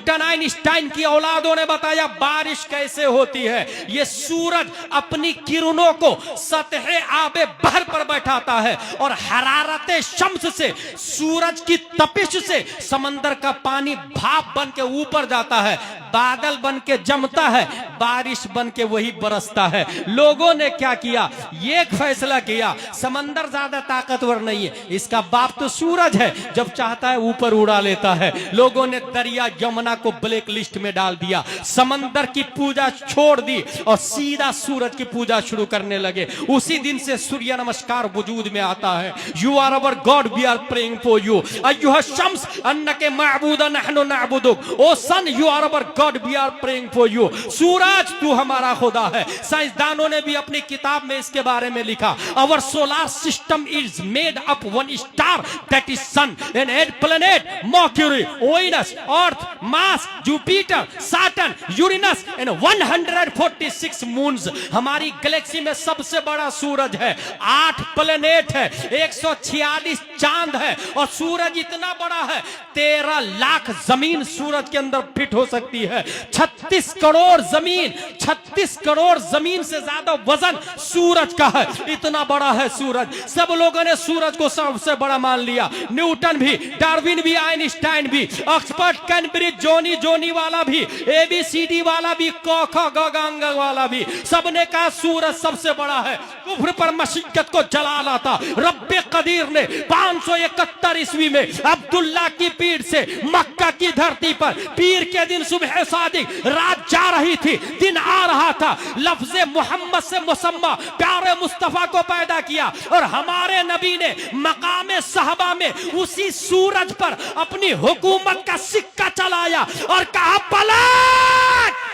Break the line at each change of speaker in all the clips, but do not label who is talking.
Newton Einstein की औलादों ने बताया बारिश कैसे होती है। ये सूरज अपनी किरणों को सतह आबे बहर पर बैठाता है और हरारते शम्स से, सूरज की तपिश से समंदर का पानी भाप बन के ऊपर जाता है, बादल बन के जमता है, बारिश बन के वही बरसता है। लोगों ने क्या किया, ये एक फैसला किया समंदर ज्यादा ताकतवर नहीं है, इसका बाप तो सूरज है, जब चाहता है ऊपर उड़ा लेता है। लोगों ने दरिया यमुना को ब्लैक लिस्ट में डाल दिया, समंदर की पूजा छोड़ दी और सीधा सूरज की पूजा शुरू करने लगे। उसी दिन से सूर्य नमस्कार वजूद में आता है। You are our God, we are praying for you. अय्युहा शम्स अन्नके माबूदा नहनु नअबुदुक। O sun, you are our God, we are praying for you. सूरज तू हमारा खुदा है। साइंसदानों ने भी अपनी किताब में इसके बारे में लिखा, our solar system is made up one star that is sun and 8 planet Mercury, Venus, Earth, Mars, Jupiter, Saturn, Uranus and 146 moons. हमारी गैलेक्सी में सबसे बड़ा सूरज है, 8 प्लैनेट है, 146 चांद है और सूरज इतना बड़ा है 13 लाख जमीन सूरज के अंदर फिट हो सकती है। 36 करोड़ जमीन, 36 करोड़ जमीन से ज्यादा वजन सूरज का है, इतना बड़ा है सूरज। सब लोगों ने सूरज को सबसे बड़ा मान लिया, न्यूटन भी, डार्विन भी, आइंस्टाइन भी, ऑक्सफोर्ड, कैम्ब्रिज, जोनी वाला भी, ABCD वाला भी, गंग वाला भी, सबने कहा सूरज सबसे बड़ा है। कुफ्र पर मशिक्कत को जला लाता रब्बे कदीर ने 571 ईस्वी में अब्दुल्ला की पीठ से मक्का की धरती पर पीर के दिन सुबह सादिक, रात जा रही थी, दिन आ रहा था, लफ्ज़े मोहम्मद से मुसम्मा प्यारे मुस्तफा को पैदा किया और हमारे नबी ने मकामे सहबा में उसी सूरज पर अपनी हुकूमत का सिक्का चलाया और कहा पलट।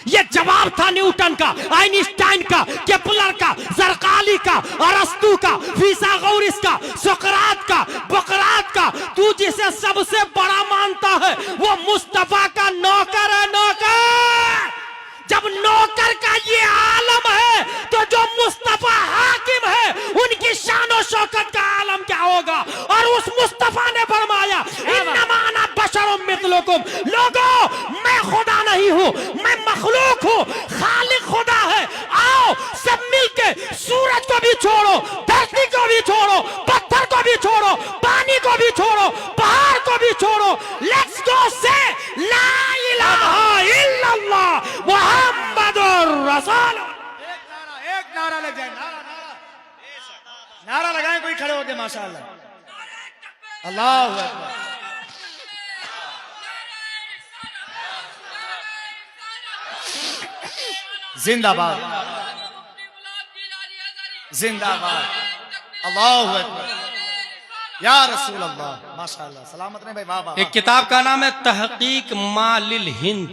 ये जवाब था न्यूटन का, आइंस्टाइन का, केपलर का, जरकाली का, अरस्तू का, फिसागोरस का, सुकरात का, बकरात का। तू जिसे सबसे बड़ा मानता है वो मुस्तफा का नौकर है, नौकर। जब नौकर का ये आलम है तो जो मुस्तफा हाकिम है उनकी शान और शौकत का आलम क्या होगा। और उस मुस्तफा ने फरमाया इन्नमा अना बशरुम मिथलुकुम, लोगों मैं खुदा नहीं हूं, मैं मखलूक हूं, खालिक खुदा है। आओ सब मिलके सूरज को भी छोड़ो, धरती को भी छोड़ो, पत्थर को भी छोड़ो, पानी को भी छोड़ो, पहाड़ को भी छोड़ो, लेट्स गो से ला इलाहा इल्लल्लाह मुहम्मदुर रसूल।
एक नारा लग जाए, नारा लगाएं, कोई खड़े होके माशाअल्लाह, अल्लाहु अकबर। जिंदाबाद, जिंदाबाद, अल्लाहु अकबर, या रसूल अल्लाह, माशाअल्लाह। सलामत रहे भाई, वाह वाह।
एक किताब का नाम है तहकीक मालिल हिंद,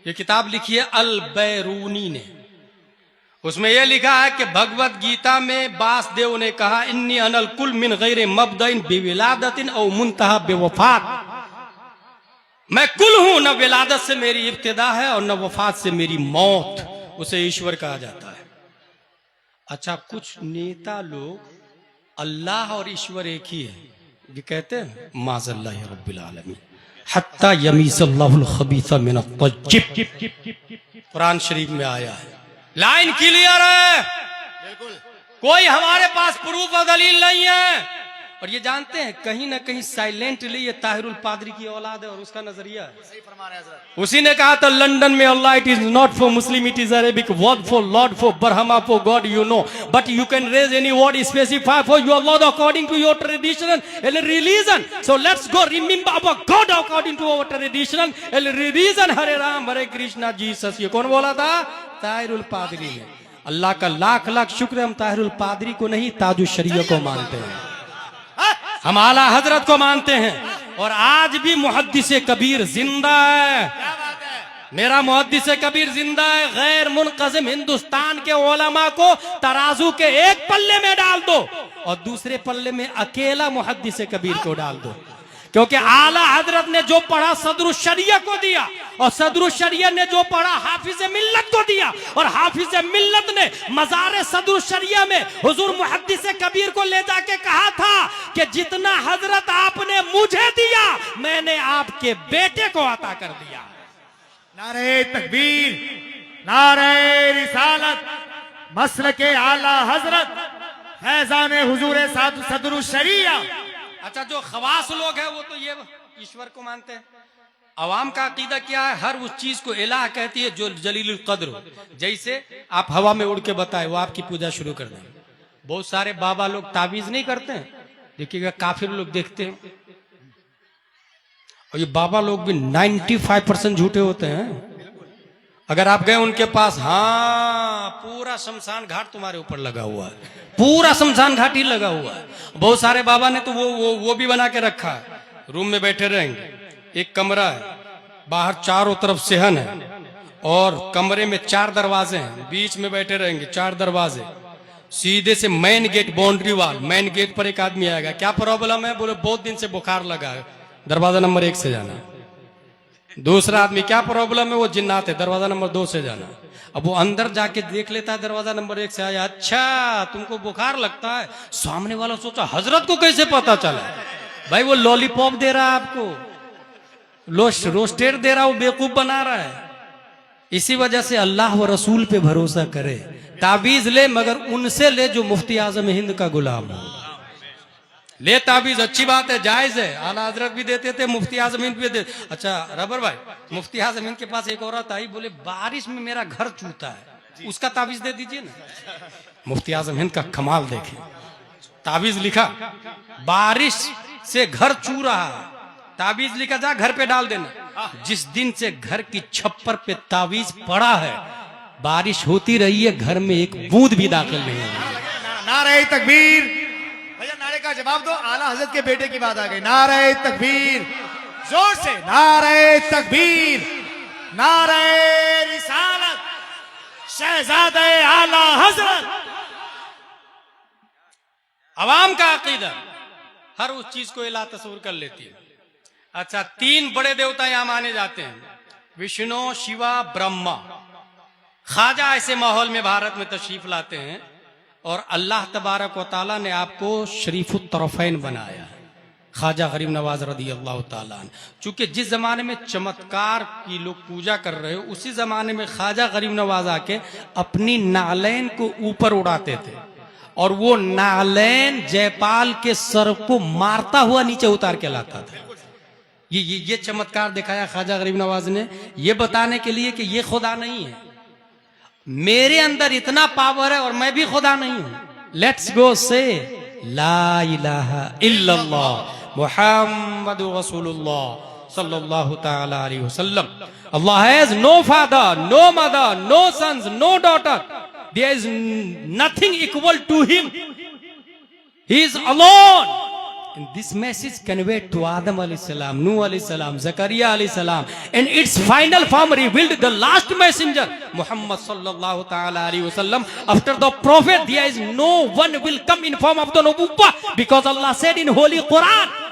ये किताब लिखी है अल बैरूनी ने। उसमें यह लिखा है कि भगवत गीता में वासुदेव ने कहा इन्नी अनल कुल मिन गैर मबदइन बिविलादतिन औ मुंतहा बेवफात, मैं कुल हूं, न विलादत से मेरी इब्तिदा है और न वफात से मेरी मौत। उसे ईश्वर कहा जाता है। अच्छा, कुछ नेता लोग अल्लाह और ईश्वर एक ही है, ये कहते हैं माज़ल्लाह रब्बिल आलमीन हत्ता यमीज़ल्लाहुल खबीसा मिनत तय्यिब। कुरान शरीफ में आया है, लाइन क्लियर है,
बिल्कुल।
कोई हमारे पास प्रूफ और दलील नहीं है। और ये जानते हैं कहीं ना कहीं साइलेंटली ये ताहिरुल पादरी की औलाद है और उसका नजरिया है।
सही फरमा रहे हैं हज़रत।
उसी ने कहा था लंदन में Allah it is not for Muslim, it is Arabic word for lord for Brahma for God, you know, but you can raise any word specify for your lord according to your tradition and religion. So let's go remember our God according to our tradition and religion. Hare Ram Hare Krishna Jesus. ये कौन बोला था? ताहिरुल पादरी ने। अल्लाह का लाख लाख शुक्र है, हम ताहिरुल पादरी को नहीं ताजुल शरीयत को मानते हैं, हम आला हजरत को मानते हैं। और आज भी मुहद्दिस कबीर जिंदा है, मेरा मुहद्दिस कबीर जिंदा है। गैर मुनक़ज़िम हिंदुस्तान के उलमा को तराजू के एक पल्ले में डाल दो और दूसरे पल्ले में अकेला मुहद्दिस कबीर को डाल दो, क्योंकि आला हजरत ने जो पढ़ा सदरुश शरिया को दिया, और सदरुल शरिया ने जो पढ़ा हाफिज मिल्लत को दिया, और हाफिज मिल्लत ने मज़ार सदरुल शरिया में हुजूर मुहद्दिस कबीर को ले जाके कहा था कि जितना हजरत आपने मुझे दिया मैंने आपके बेटे को अता कर दिया।
नारे तकबीर, नारे रिसालत, मसलके आला हजरत फैजान हुजूर सदरुल शरिया।
अच्छा, जो खवास लोग हैं वो तो ये ईश्वर को मानते हैं। अवाम का अकीदा क्या है? हर उस चीज को इलाह कहती है जो जलीलुल कद्र हो। जैसे आप हवा में उड़ के बताए वो आपकी पूजा शुरू कर देंगे। बहुत सारे बाबा लोग ताबीज नहीं करते हैं, देखिएगा काफिर लोग देखते हैं, और ये बाबा लोग भी 95% झूठे होते हैं। अगर आप गए उनके पास, हाँ पूरा शमशान घाट तुम्हारे ऊपर लगा हुआ है, पूरा शमशान घाट ही लगा हुआ है। बहुत सारे बाबा ने तो वो भी बना के रखा है, रूम में बैठे रहेंगे, एक कमरा है, बाहर चारों तरफ सेहन है और कमरे में 4 दरवाजे हैं, बीच में बैठे रहेंगे 4 दरवाजे, सीधे से main gate, boundary wall, main gate पर एक आदमी आएगा, क्या प्रॉब्लम है? बोले बहुत दिन से बुखार लगा है, दरवाजा नंबर 1 से जाना। दूसरा आदमी, क्या प्रॉब्लम है? वो जिन्नात है, दरवाजा नंबर 2 से जाना। अब वो अंदर जाके देख लेता है, दरवाजा नंबर 1 से आया, अच्छा तुमको बुखार लगता है। सामने वाला सोचा हजरत को कैसे पता चला? भाई वो लॉलीपॉप दे रहा है आपको, रोस्टेड दे रहा, वो बेवकूफ बना रहा है। इसी वजह से अल्लाह व रसूल पे भरोसा करे, ताबीज ले मगर उनसे ले जो मुफ्ती आजम हिंद का गुलाम हो। ले ताबीज, अच्छी बात है, जायज है, आला हजरत भी देते थे, मुफ्ती आजम हिंद भी देते। अच्छा रबर भाई, मुफ्ती आजम हिंद के पास एक औरत आई, बोले बारिश में मेरा घर चूता है, उसका ताबीज दे दीजिए ना। मुफ्ती आजम हिंद का कमाल देखे, ताबीज लिखा, बारिश से घर चू रहा, ताबीज लिखा, जा घर पे डाल देना। जिस दिन से घर की छप्पर पे ताबीज पड़ा है, बारिश होती रही है, घर में एक बूंद भी दाखिल नहीं है।
नारे तकबीर, भैया नारे का जवाब दो, आला हजरत के बेटे की बात आ गई। नारे तकबीर, जोर से नारे तकबीर, नारे रिसालत, शहजादे आला हजरत।
अवाम का अकीदा हर उस चीज को इलाह तस्वूर कर लेती है। अच्छा, 3 बड़े देवता यहां माने जाते हैं, विष्णु, शिवा, ब्रह्मा। ख्वाजा ऐसे माहौल में भारत में तशरीफ लाते हैं और अल्लाह तबारक व तआला ने आपको शरीफुत तरफ़ैन बनाया है, ख्वाजा गरीब नवाज रदी अल्लाह तआला। चूंकि जिस जमाने में चमत्कार की लोग पूजा कर रहे हो, उसी जमाने में ख्वाजा गरीब नवाज आके अपनी नालैन को ऊपर उड़ाते थे और वो नालैन जयपाल के सर को मारता हुआ नीचे उतार के लाता था। ये चमत्कार दिखाया ख्वाजा गरीब नवाज ने, ये बताने के लिए कि ये खुदा नहीं है, मेरे अंदर इतना पावर है और मैं भी खुदा नहीं हूं। लेट्स गो से ला इलाहा इल्लल्लाह मुहम्मदुर रसूलुल्लाह सल्लल्लाहु तआला अलैहि वसल्लम। Allah has no father, no mother, no sons, no daughter, there is nothing equal to him, he is alone. And this message conveyed to Adam alayhi salam, Nuh alayhi salam, Zakaria alayhi salam, and its final form revealed the last messenger, Muhammad sallallahu ta'ala alayhi wasallam. After the prophet, there is no one will come in form of the nubuwwah, because Allah said in Holy Quran,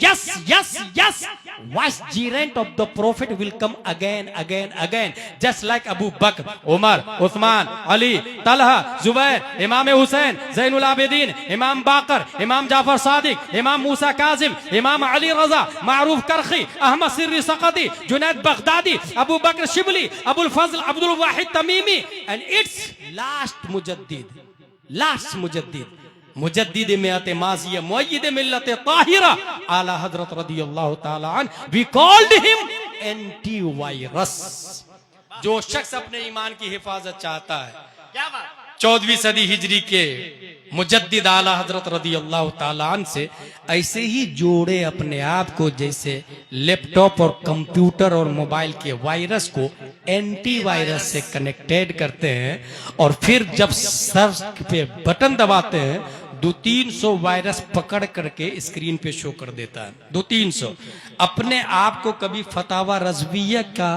Yes, yes, yes. Vicegerent of the prophet will come again, just like Abu Bakr, Umar, Uthman, Ali, Talha, Zubair, Imam Hussain, Zainul Abidin, Imam Baqir, Imam Jafar Sadiq, Imam Musa Kazim, Imam Ali Raza, Ma'ruf Karhi, Ahmad Sirri Saqati, Junaid Baghdadi, Abu Bakr Shibli, Abul Fazl Abdul Wahid Tamimi, and its last mujaddid, मुजद्दिद मियात माज़िया मुअय्यिद मिल्लत ताहिरा आला हजरत रदियल्लाहु ताला अन, we called him anti virus. जो शख्स अपने ईमान की हिफाजत चाहता है,
क्या बात,
14वीं सदी हिजरी के मुजद्दिद आला हजरत रदियल्लाहु ताला अन से ऐसे ही जोड़े अपने आप को, जैसे लैपटॉप और कंप्यूटर और मोबाइल के वायरस को एंटी वायरस से कनेक्टेड करते हैं और फिर जब सर्च पे बटन दबाते हैं 200-300 वायरस पकड़ करके स्क्रीन पे शो कर देता है। 200-300 अपने आप को कभी फतावा रज़विया का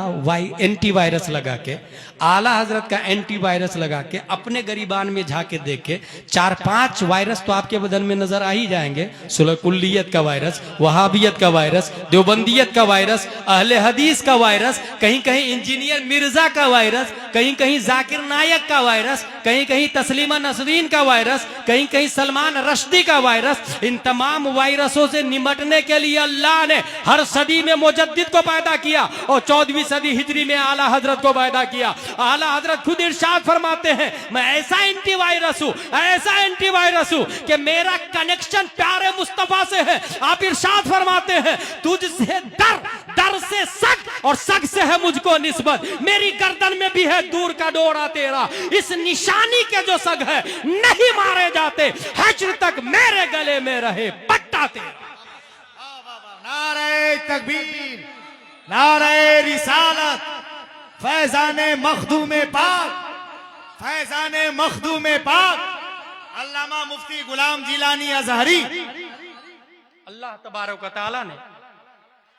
एंटीवायरस लगा के, आला हजरत का एंटीवायरस लगा के, अपने गरीबान में झाके देखे 4-5 वायरस तो आपके बदन में नजर आ ही जाएंगे। सुलकुल्लियत का वायरस, वहाबियत का वायरस, देवबंदियत का वायरस, अहले हदीस का वायरस, कहीं कहीं इंजीनियर मिर्जा का वायरस, कहीं कहीं जाकिर नायक का वायरस, कहीं कहीं तस्लीमा नसरीन का वायरस, कहीं कहीं सलमान रश्दी का वायरस। इन तमाम वायरसों से निपटने के लिए अल्लाह ने हर सदी में मुजद्दिद को पैदा किया और 14वीं सदी हिजरी में आला हजरत को पैदा किया। आला हजरत खुद इरशाद फरमाते हैं, मैं ऐसा एंटीवायरस हूं, ऐसा एंटीवायरस हूं कि मेरा कनेक्शन प्यारे मुस्तफा से है। आप इरशाद फरमाते हैं, तुझसे दर से सग और सग से है मुझको निस्बत, मेरी गर्दन में भी है दूर का डोरा तेरा। इस निशानी के जो सग है नहीं मारे जाते, हश्र तक मेरे गले में रहे पट्टा तेरा।
नारे तकबीर, नारे रिसालत, फैजाने मखदूमे पाक, फैजाने मखदूमे पाक, अल्लामा मुफ्ती गुलाम जिलानी अजहरी।
अल्लाह तबारक व तआला ने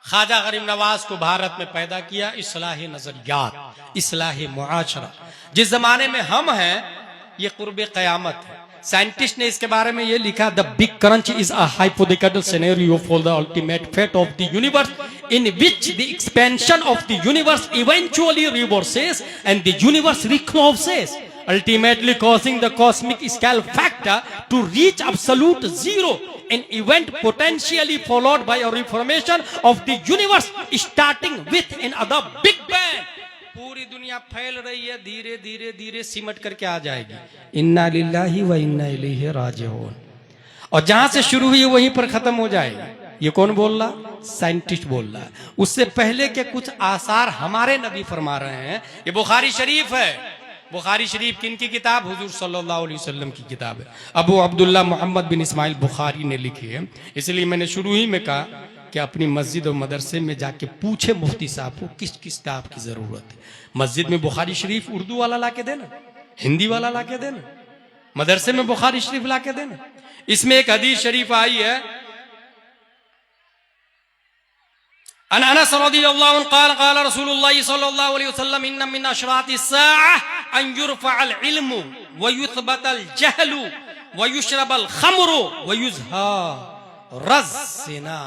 ख्वाजा गरीब नवाज को भारत में पैदा किया, इस्लाही नजरियात, इस्लाही मुआशरा। जिस जमाने में हम हैं ये कुर्बे क़यामत है। साइंटिस्ट ने इसके बारे में ये लिखा, the big crunch is a hypothetical scenario for the ultimate fate of the universe in which the expansion of the universe eventually reverses and the universe recomposes, ultimately causing the cosmic scale factor to reach absolute zero, an event potentially followed by a reformation of the universe starting with another big bang. पूरी दुनिया फैल रही है, धीरे धीरे धीरे सिमट करके आ जाएगी। इन्ना लिल्लाहि व इन्ना इलैहि राजिऊन। और जहां से शुरू हुई वहीं पर खत्म हो जाएगी। ये कौन बोल रहा? साइंटिस्ट बोल रहा है। उससे पहले के कुछ आसार हमारे नबी फरमा रहे हैं। ये बुखारी शरीफ है। बुखारी शरीफ किन की किताब? हुजूर सल्लल्लाहु अलैहि वसल्लम की किताब है। अबू अब्दुल्ला मोहम्मद बिन इस्माइल बुखारी ने लिखी है। इसलिए मैंने शुरू ही में कहा कि अपनी मस्जिद और मदरसे में जाके पूछे मुफ्ती साहब को किस किस किताब की जरूरत है। मस्जिद में बुखारी शरीफ उर्दू वाला ला के देना, हिंदी वाला ला के देना, मदरसे में बुखारी शरीफ ला के देना। इसमें एक हदीस शरीफ आई है, अन अनस रज़ियल्लाहु अन्हु क़ाल क़ाल रसूलुल्लाह सल्लल्लाहु अलैहि वसल्लम इन्न मिन अशरातिस साअह अन युरफ़अल इल्मु व युथबतल जहलु व युशरबल खम्रु व युज़हरज़ ज़िना।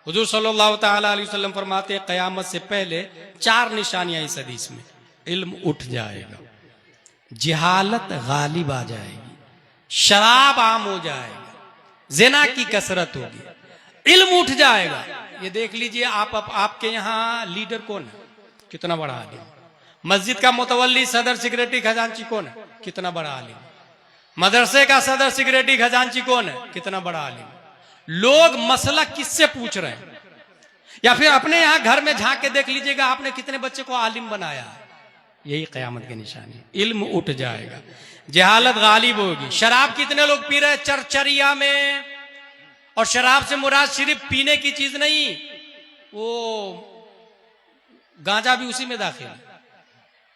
हुजूर सल्लल्लाहु तआला अलैहि वसल्लम फरमाते हैं, क़यामत से पहले 4 निशानियां इस हदीस में। इल्म उठ जाएगा, जिहालत गालिब आ जाएगी, शराब आम हो जाएगा, ज़िना की कसरत होगी, इल्म उठ जाएगा। ये देख लीजिए आपके यहाँ लीडर कौन है? कितना बड़ा आलिम। मस्जिद का मुतवल्ली सदर सिक्रेटरी खजांची कौन है? कितना बड़ा आलिम। मदरसे का सदर सिक्रेटरी खजांची कौन है? कितना बड़ा आलिम। लोग मसला किससे पूछ रहे हैं? या फिर अपने यहाँ घर में झांक के देख लीजिएगा आपने कितने बच्चे को आलिम बनाया। यही क़यामत की निशानी। इल्म उठ जाएगा, जहालत गालिब होगी। शराब कितने लोग पी रहे हैं चरचरिया में? और शराब से मुराद सिर्फ पीने की चीज नहीं, वो गांजा भी उसी में दाखिल है,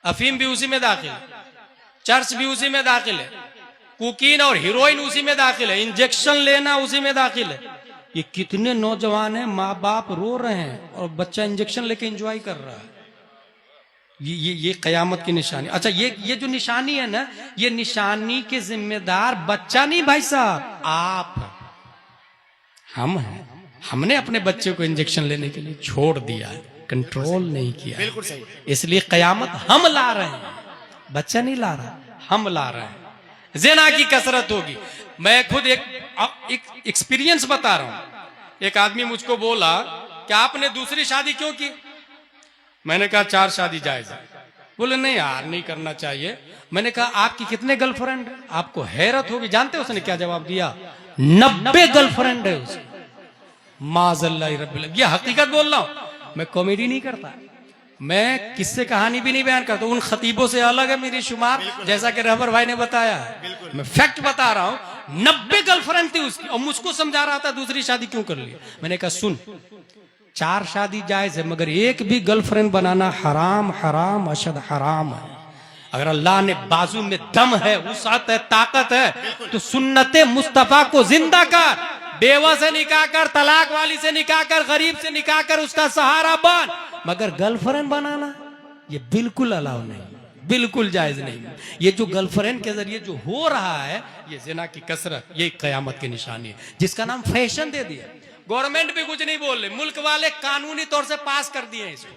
अफीम भी उसी में दाखिल है, चर्च भी उसी में दाखिल है, कोकीन और हीरोइन उसी में दाखिल है, इंजेक्शन लेना उसी में दाखिल है। ये कितने नौजवान हैं, माँ बाप रो रहे हैं और बच्चा इंजेक्शन लेके एंजॉय कर रहा है। ये क़यामत की निशानी। अच्छा, ये जो निशानी है ना, ये निशानी के जिम्मेदार बच्चा नहीं भाई साहब, आप हम हैं। हमने अपने बच्चे को इंजेक्शन लेने के लिए छोड़ दिया है, कंट्रोल नहीं किया।
बिल्कुल सही।
इसलिए क़यामत हम ला रहे हैं, बच्चा नहीं ला रहा, हम ला रहे हैं। ज़िना की कसरत होगी। मैं खुद एक एक्सपीरियंस बता रहा हूं। एक आदमी मुझको बोला कि आपने दूसरी शादी क्यों की? मैंने कहा 4 शादी जायज है। बोले नहीं यार, नहीं करना चाहिए। मैंने कहा आपकी कितने गर्लफ्रेंड? आपको हैरत होगी, जानते हो उसने क्या जवाब दिया? 90 गर्लफ्रेंड है उसकी। माज़ल्लाहि रब्बिल। ये हकीकत बोल रहा हूं, मैं कॉमेडी नहीं करता, मैं किससे कहानी भी नहीं बयान करता। उन खतीबों से अलग है मेरी शुमार, जैसा कि रहबर भाई ने बताया है। मैं फैक्ट बता रहा हूं, 90 गर्लफ्रेंड थी उसकी और मुझको समझा रहा था दूसरी शादी क्यों कर ली। मैंने कहा सुन, 4 शादी जायज है, मगर एक भी गर्लफ्रेंड बनाना हराम हराम अशद हराम है। अगर अल्लाह ने बाजू में दम है, वुसात है, ताकत है, तो सुन्नते मुस्तफा को जिंदा कर, बेवा से निकाह कर, तलाक वाली से निकाह कर, गरीब से निकाह कर, उसका सहारा बन। मगर गर्लफ्रेंड बनाना ये बिल्कुल अलाउ नहीं, बिल्कुल जायज नहीं। ये जो गर्लफ्रेंड के जरिए जो हो रहा है, ये जिना की कसरत, ये कयामत की निशानी है, जिसका नाम फैशन दे दिया। गवर्नमेंट भी कुछ नहीं बोल रही, मुल्क वाले कानूनी तौर से पास कर दिए हैं इसको।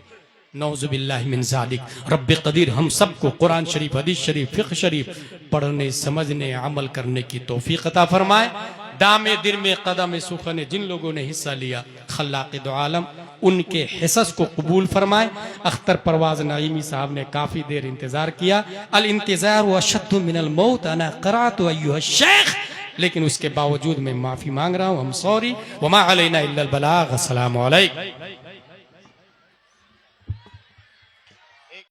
नौजुबिल्लाहि मिन ज़ालिक। रब्बे कदीर हम सबको कुरान शरीफ, हदीस शरीफ, फिक़्ह शरीफ पढ़ने, समझने, अमल करने की तौफीक अता फरमाए। दामे दिल में कदम सुखने जिन लोगों ने हिस्सा लिया, खल्लाक़ दो आलम उनके हिस्स को कबूल फरमाए। अख्तर परवाज नईमी साहब ने काफ़ी देर इंतज़ार किया। अल इंतज़ार व अशद्दु मिनल मौत अना क़राअतु अय्युहा शेख, लेकिन उसके बावजूद मैं माफ़ी मांग रहा हूँ। हम सॉरी, वमा अलैना इल्लल बलाग। अस्सलामु अलैकुम।